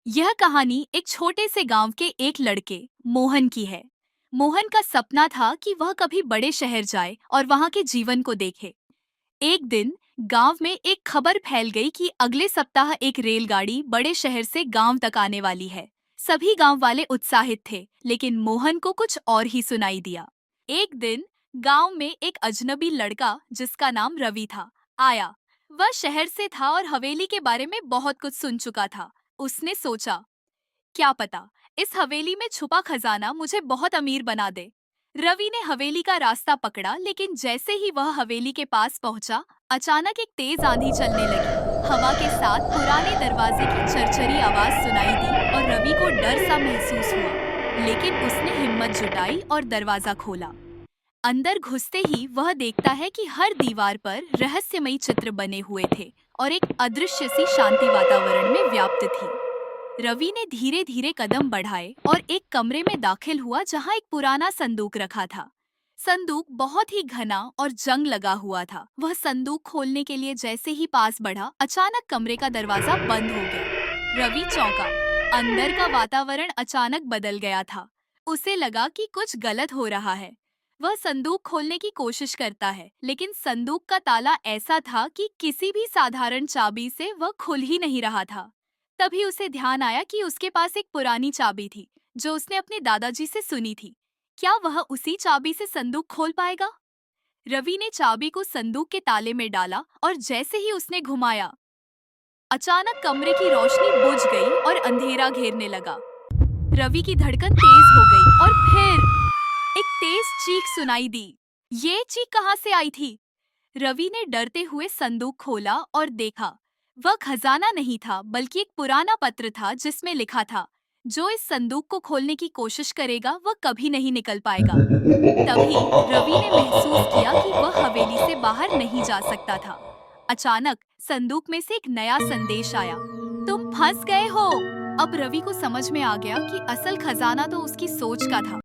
यह कहानी एक छोटे से गांव के एक लड़के मोहन की है। मोहन का सपना था कि वह कभी बड़े शहर जाए और वहां के जीवन को देखे। एक दिन गांव में एक खबर फैल गई कि अगले सप्ताह एक रेलगाड़ी बड़े शहर से गांव तक आने वाली है। सभी गांव वाले उत्साहित थे, लेकिन मोहन को कुछ और ही सुनाई दिया। एक दिन गांव में एक अजनबी लड़का जिसका नाम रवि था आया। वह शहर से था और हवेली के बारे में बहुत कुछ सुन चुका था। उसने सोचा, क्या पता इस हवेली में छुपा खजाना मुझे बहुत अमीर बना दे। रवि ने हवेली का रास्ता पकड़ा, लेकिन जैसे ही वह हवेली के पास पहुंचा, अचानक एक तेज आंधी चलने लगी। हवा के साथ पुराने दरवाजे की चरचरी आवाज सुनाई दी और रवि को डर सा महसूस हुआ। लेकिन उसने हिम्मत जुटाई और दरवाजा खोला। अंदर घुसते ही वह देखता है कि हर दीवार पर रहस्यमयी चित्र बने हुए थे और एक अदृश्य सी शांति वातावरण में व्याप्त थी। रवि ने धीरे धीरे कदम बढ़ाए और एक कमरे में दाखिल हुआ जहां एक पुराना संदूक रखा था। संदूक बहुत ही घना और जंग लगा हुआ था। वह संदूक खोलने के लिए जैसे ही पास बढ़ा, अचानक कमरे का दरवाजा बंद हो गया। रवि चौंका। अंदर का वातावरण अचानक बदल गया था। उसे लगा कि कुछ गलत हो रहा है। वह संदूक खोलने की कोशिश करता है, लेकिन संदूक का ताला ऐसा था कि किसी भी साधारण चाबी से वह खुल ही नहीं रहा था। तभी उसे ध्यान आया कि उसके पास एक पुरानी चाबी थी जो उसने अपने दादाजी से सुनी थी। क्या वह उसी चाबी से संदूक खोल पाएगा? रवि ने चाबी को संदूक के ताले में डाला और जैसे ही उसने घुमाया, अचानक कमरे की रोशनी बुझ गई और अंधेरा घेरने लगा। रवि की धड़कन तेज हो गई और फिर एक तेज चीख सुनाई दी। ये चीख कहाँ से आई थी? रवि ने डरते हुए संदूक खोला और देखा। वह खजाना नहीं था, बल्कि एक पुराना पत्र था जिसमें लिखा था, जो इस संदूक को खोलने की कोशिश करेगा वह कभी नहीं निकल पाएगा। तभी रवि ने महसूस किया कि वह हवेली से बाहर नहीं जा सकता था। अचानक संदूक में से एक नया संदेश आया, तुम फंस गए हो। अब रवि को समझ में आ गया कि असल खजाना तो उसकी सोच का था।